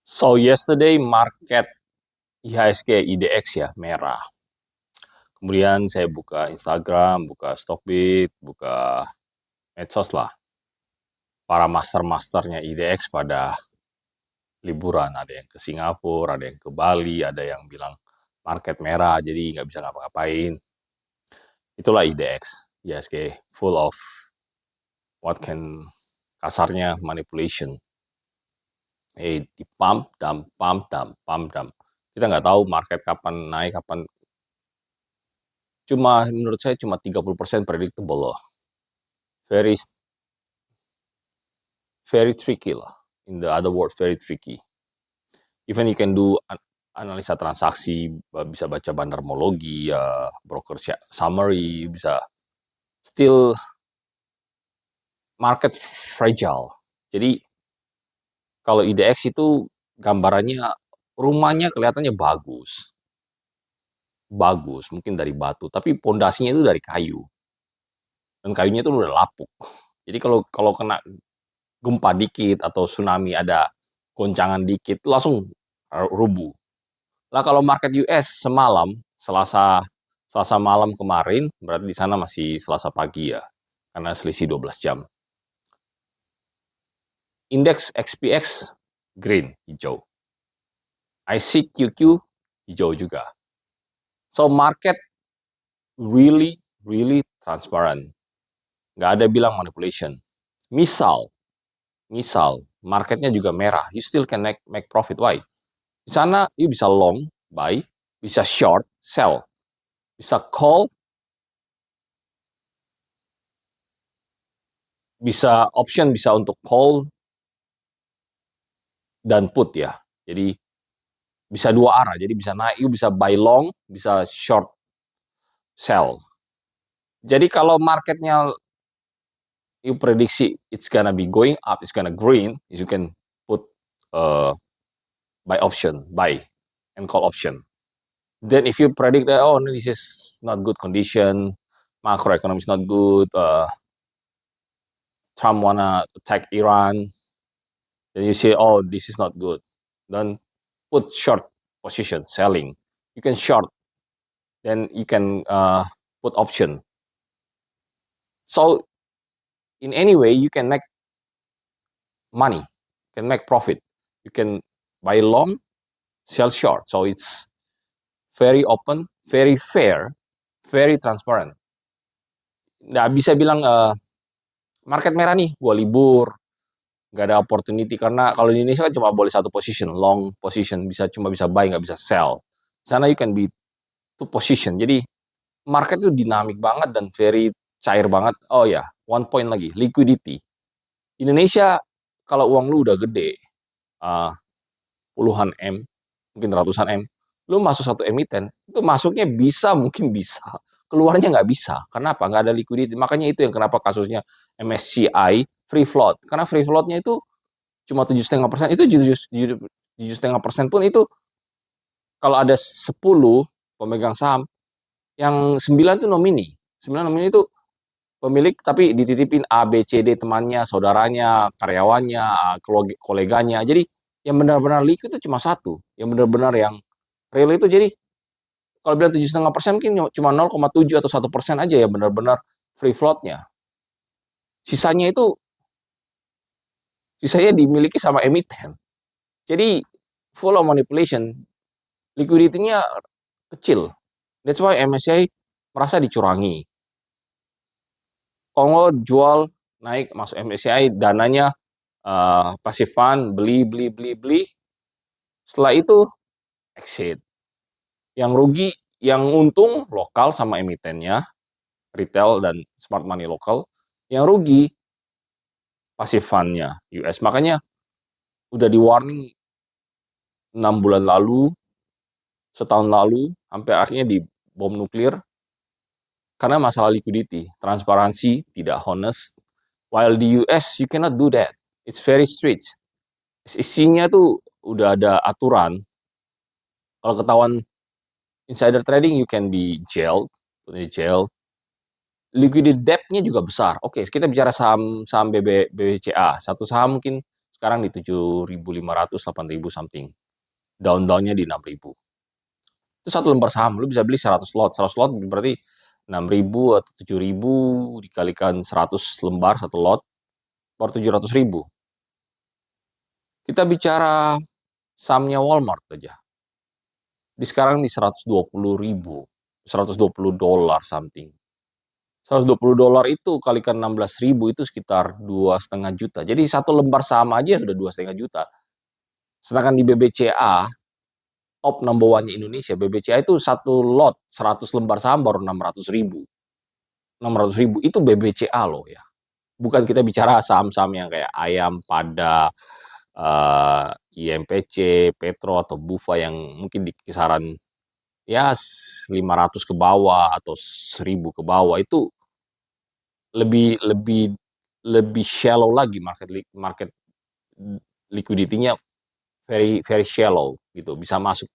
So yesterday market IHSG IDX ya merah. Kemudian saya buka Instagram, buka Stockbit, buka medsos lah. Para master-masternya IDX pada liburan. Ada yang ke Singapura, ada yang ke Bali, ada yang bilang market merah, jadi nggak bisa ngapa-ngapain. Itulah IDX, IHSG, full of what can kasarnya manipulation. Di pump, dump, pump, dump, pump, dump. Kita nggak tahu market kapan naik, kapan. Menurut saya cuma 30% predictable loh. Very very tricky lah. In the other word, very tricky. Even you can do analisa transaksi, bisa baca bandarmologi, broker summary, bisa still market fragile. Jadi kalau IDX itu gambarannya rumahnya kelihatannya bagus, mungkin dari batu, tapi pondasinya itu dari kayu, dan kayunya itu udah lapuk. Jadi kalau kena gempa dikit atau tsunami ada goncangan dikit langsung rubuh. Lah kalau market US semalam Selasa malam kemarin, berarti di sana masih Selasa pagi ya, karena selisih 12 jam. Indeks XPX green, hijau. ICQQ hijau juga. So market really transparent. Nggak ada bilang manipulation. Misal marketnya juga merah, you still can make profit. Why? Di sana you bisa long, buy, bisa short, sell, bisa call, bisa option, bisa untuk call dan put ya. Jadi bisa dua arah. Jadi bisa naik, you bisa buy long, bisa short, sell. Jadi kalau marketnya you prediksi it's gonna be going up, it's gonna green, you can put buy option, buy and call option. Then if you predict that, oh, this is not good condition, macroeconomy is not good, Trump wanna attack Iran, then you say, oh, this is not good. Then put short position, selling. You can short, then you can put option. So in any way, you can make money, you can make profit. You can buy long, sell short. So it's very open, very fair, very transparent. Nggak bisa bilang market merah nih, gua libur, nggak ada opportunity, karena kalau di Indonesia kan cuma boleh satu position, long position, cuma bisa buy, nggak bisa sell. Sana you can be two position. Jadi market itu dinamik banget dan very cair banget. Oh ya, one point lagi, liquidity. Indonesia kalau uang lu udah gede, puluhan M, mungkin ratusan M, lu masuk satu emiten, itu masuknya bisa, mungkin bisa, keluarnya nggak bisa. Kenapa? Nggak ada liquidity. Makanya itu yang kenapa kasusnya MSCI free float. Karena free floatnya itu cuma 7,5%. Itu 7,5% pun itu kalau ada 10 pemegang saham, yang 9 itu nomini. 9 nomini itu pemilik, tapi dititipin A, B, C, D temannya, saudaranya, karyawannya, koleganya. Jadi yang benar-benar liquid itu cuma satu. Yang benar-benar yang real itu, jadi kalau bilang 7,5% mungkin cuma 0,7 atau 1% aja ya benar-benar free floatnya. Sisanya itu dimiliki sama emiten. Jadi full of manipulation. Liquidity-nya kecil. That's why MSCI merasa dicurangi. Kongo jual, naik, masuk MSCI, dananya passive fund, beli. Setelah itu exit. Yang rugi, yang untung lokal sama emitennya, retail dan smart money lokal. Yang rugi passive fund-nya US. Makanya udah di warning 6 bulan lalu, setahun lalu, sampai akhirnya di bom nuklir, karena masalah liquidity, transparansi, tidak honest. While di US, you cannot do that. It's very strict. Isinya tuh udah ada aturan. Kalau ketahuan insider trading, you can be jailed. Liquidity debt-nya juga besar. Oke, kita bicara saham BBCA. Satu saham mungkin sekarang di 7.500, 8.000 something. Down-nya di 6.000. Itu satu lembar saham, lu bisa beli 100 lot. 100 lot berarti 6.000 atau 7.000 dikalikan 100 lembar satu lot, baru 700.000. Kita bicara sahamnya Walmart aja. Di sekarang di 120.000, 120 dolar something. 120 dolar itu kalikan 16.000 itu sekitar 2,5 juta. Jadi satu lembar saham aja sudah 2,5 juta. Sedangkan di BBCA, top number one-nya Indonesia, BBCA itu satu lot 100 lembar saham baru 600.000. 600.000 itu BBCA loh ya. Bukan kita bicara saham-saham yang kayak Ayam, Pada, IMPC, Petro atau Bufa yang mungkin di kisaran ya 500 ke bawah atau 1.000 ke bawah. Itu lebih lebih lebih shallow lagi market liquidity-nya, very very shallow gitu. Bisa masuk,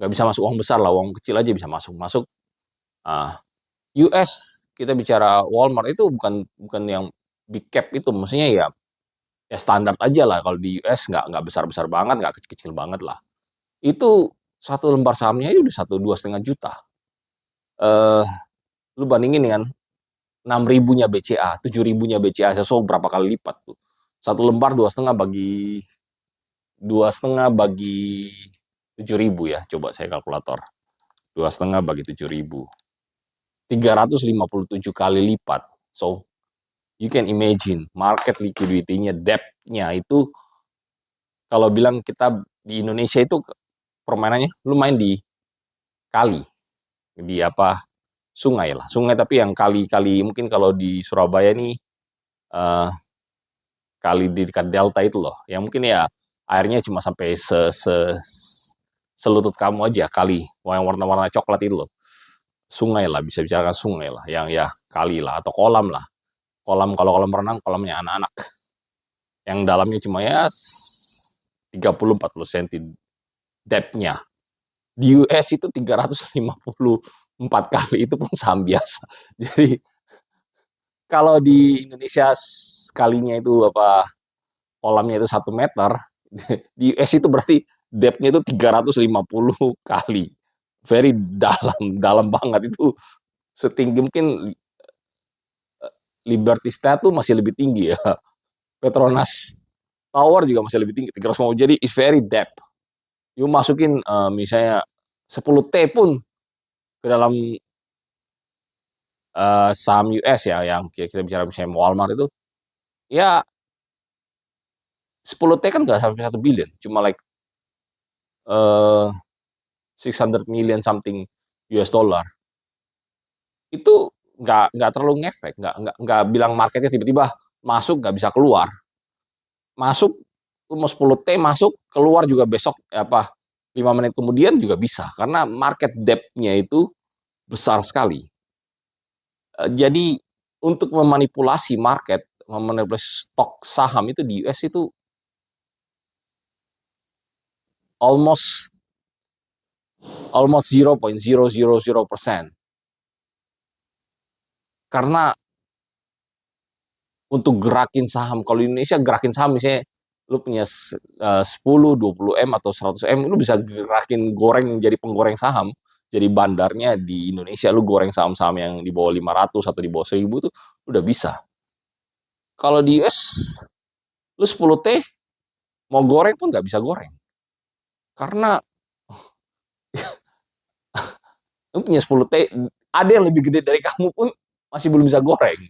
nggak bisa masuk uang besar lah, uang kecil aja bisa masuk. US kita bicara Walmart itu bukan yang big cap itu, maksudnya ya standar aja lah. Kalau di US nggak besar banget, nggak kecil banget lah. Itu satu lembar sahamnya itu udah 2,5 juta. Lu bandingin dengan 6.000-nya BCA, 7.000-nya BCA, so berapa kali lipat tuh. Satu lembar 2,5 bagi 7.000 ya. Coba saya kalkulator. 2,5 bagi 7.000. 357 kali lipat. So, you can imagine market liquidity-nya, depth-nya itu, kalau bilang kita di Indonesia itu permainannya lu main di kali, di sungai lah, sungai, tapi yang kali mungkin kalau di Surabaya nih kali di dekat delta itu loh, yang mungkin ya airnya cuma sampai selutut kamu aja, kali yang warna-warna coklat itu loh, sungai lah, bisa bicarakan sungai lah, yang ya kali lah atau kolam lah. Kalau kolam renang, kolamnya anak-anak yang dalamnya cuma ya 30-40 cm depth-nya. Di US itu 354 kali, itu pun saham biasa. Jadi kalau di Indonesia sekalinya itu kolamnya itu 1 meter, di US itu berarti depth-nya itu 350 kali. Very dalam banget itu, setinggi mungkin Liberty State tuh masih lebih tinggi ya. Petronas Tower juga masih lebih tinggi, 350. Jadi it's very depth. You masukin misalnya 10T pun ke dalam saham US ya, yang kita bicara misalnya Walmart itu, ya 10T kan nggak sampai 1 billion, cuma like 600 million something US dollar. Itu nggak terlalu ngefek, nggak bilang marketnya tiba-tiba masuk nggak bisa keluar. Masuk, mau 10T masuk, keluar juga besok 5 menit kemudian juga bisa, karena market depth-nya itu besar sekali. Jadi untuk memanipulasi market, memanipulasi stok saham itu di US itu almost 0.000%. Karena untuk gerakin saham, kalau di Indonesia gerakin saham misalnya lu punya 10, 20M atau 100M, lu bisa gerakin goreng jadi penggoreng saham. Jadi bandarnya di Indonesia, lu goreng saham-saham yang di bawah 500 atau di bawah 1.000 itu udah bisa. Kalau di US, lu 10T mau goreng pun nggak bisa goreng. Karena lu punya 10T, ada yang lebih gede dari kamu pun masih belum bisa goreng.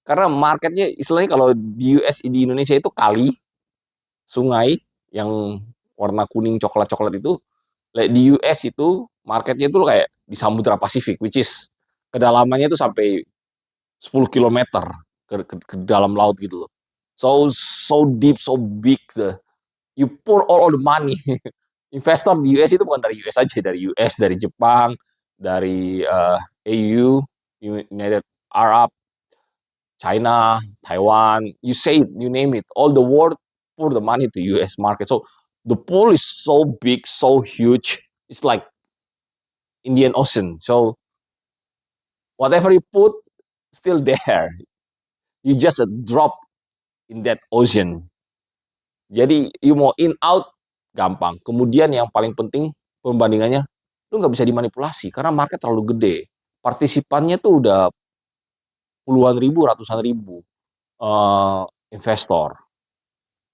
Karena marketnya istilahnya kalau di US, di Indonesia itu kali, sungai yang warna kuning coklat-coklat itu, di US itu marketnya itu kayak di Samudra Pasifik, which is kedalamannya itu sampai 10 kilometer ke dalam laut gitu loh. So deep, so big. You pour all the money. Investor di US itu bukan dari US aja, dari US, dari Jepang, dari AU, United Arab, China, Taiwan, you say it, you name it, all the world pour the money to US market. So the pool is so big, so huge. It's like Indian Ocean. So whatever you put, still there. You just a drop in that ocean. Jadi you mau in out gampang. Kemudian yang paling penting perbandingannya, lu nggak bisa dimanipulasi karena market terlalu gede. Partisipannya tuh udah puluhan ribu, ratusan ribu investor.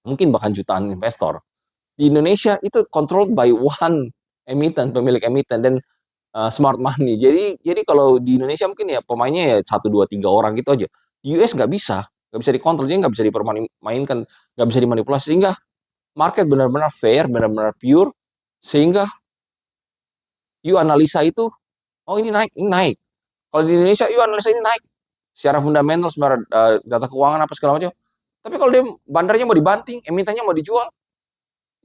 Mungkin bahkan jutaan investor. Di Indonesia itu controlled by one emiten, pemilik emiten dan smart money. Jadi kalau di Indonesia mungkin ya pemainnya ya 1, 2, 3 orang gitu aja. Di US nggak bisa dikontrol, dia nggak bisa dipermainkan, nggak bisa dimanipulasi sehingga market benar-benar fair, benar-benar pure sehingga you analisa itu, oh ini naik, ini naik. Kalau di Indonesia you analisa ini naik secara fundamental, secara data keuangan apa segala macam. Tapi kalau dia bandarnya mau dibanting, emitennya mau dijual,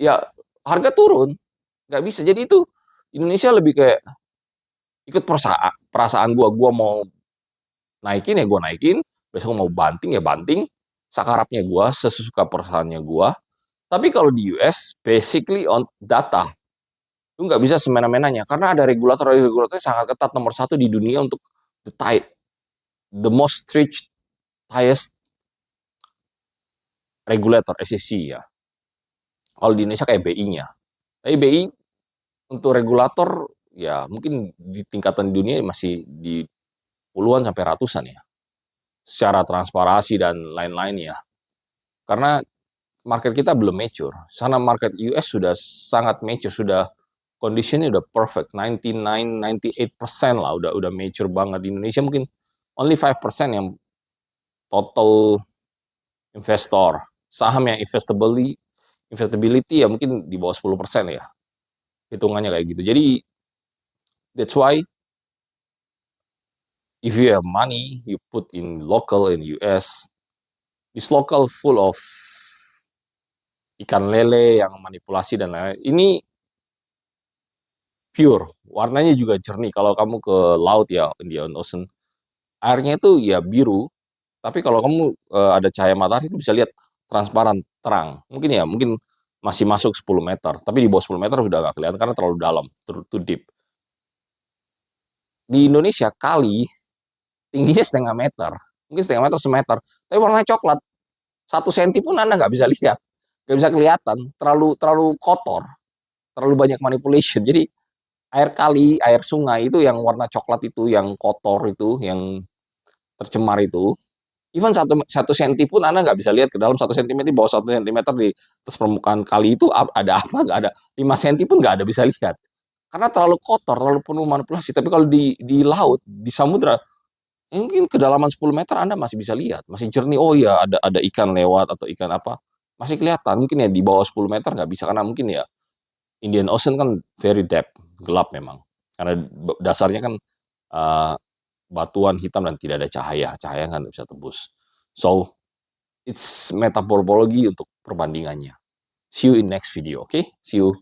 ya harga turun, nggak bisa. Jadi itu Indonesia lebih kayak ikut perasaan gua mau naikin ya gua naikin, besok mau banting ya banting, sakarapnya gua, sesuka perasaannya gua. Tapi kalau di US, basically on data, lu nggak bisa semena-menanya karena ada regulator sangat ketat, nomor satu di dunia untuk the tight, the most strict, highest regulator SEC ya. Kalau di Indonesia kayak BI-nya. Tapi BI untuk regulator ya mungkin di tingkatan dunia masih di puluhan sampai ratusan ya. Secara transparansi dan lain-lain ya. Karena market kita belum mature. Sana market US sudah sangat mature, sudah conditionnya udah perfect, 99, 98% lah udah mature banget. Di Indonesia mungkin only 5% yang total investor. Saham yang investability ya mungkin di bawah 10% ya. Hitungannya kayak gitu. Jadi that's why if you have money you put in local in US, this local full of ikan lele yang manipulasi dan lain-lain. Ini pure, warnanya juga jernih. Kalau kamu ke laut ya, Indian Ocean, airnya itu ya biru, tapi kalau kamu ada cahaya matahari itu bisa lihat transparan, terang. Mungkin masih masuk 10 meter, tapi di bawah 10 meter sudah nggak kelihatan karena terlalu dalam, too deep. Di Indonesia kali tingginya setengah meter, mungkin setengah meter, semeter, tapi warnanya coklat. 1 senti pun Anda nggak bisa lihat, nggak bisa kelihatan, terlalu kotor, terlalu banyak manipulation. Jadi air kali, air sungai itu yang warna coklat itu, yang kotor itu, yang tercemar itu, even satu senti pun Anda nggak bisa lihat ke dalam 1 sentimeter, di bawah 1 sentimeter di atas permukaan kali itu ada apa, nggak ada. 5 senti pun nggak ada bisa lihat. Karena terlalu kotor, terlalu penuh manipulasi. Tapi kalau di laut, di samudra, mungkin kedalaman 10 meter Anda masih bisa lihat, masih jernih. Oh iya, ada ikan lewat atau ikan apa, masih kelihatan. Mungkin ya di bawah 10 meter nggak bisa, karena mungkin ya Indian Ocean kan very deep, gelap memang. Karena dasarnya kan uh, batuan hitam dan tidak ada cahaya. Cahaya kan bisa tembus. So, it's metaphorology untuk perbandingannya. See you in next video, okay? See you.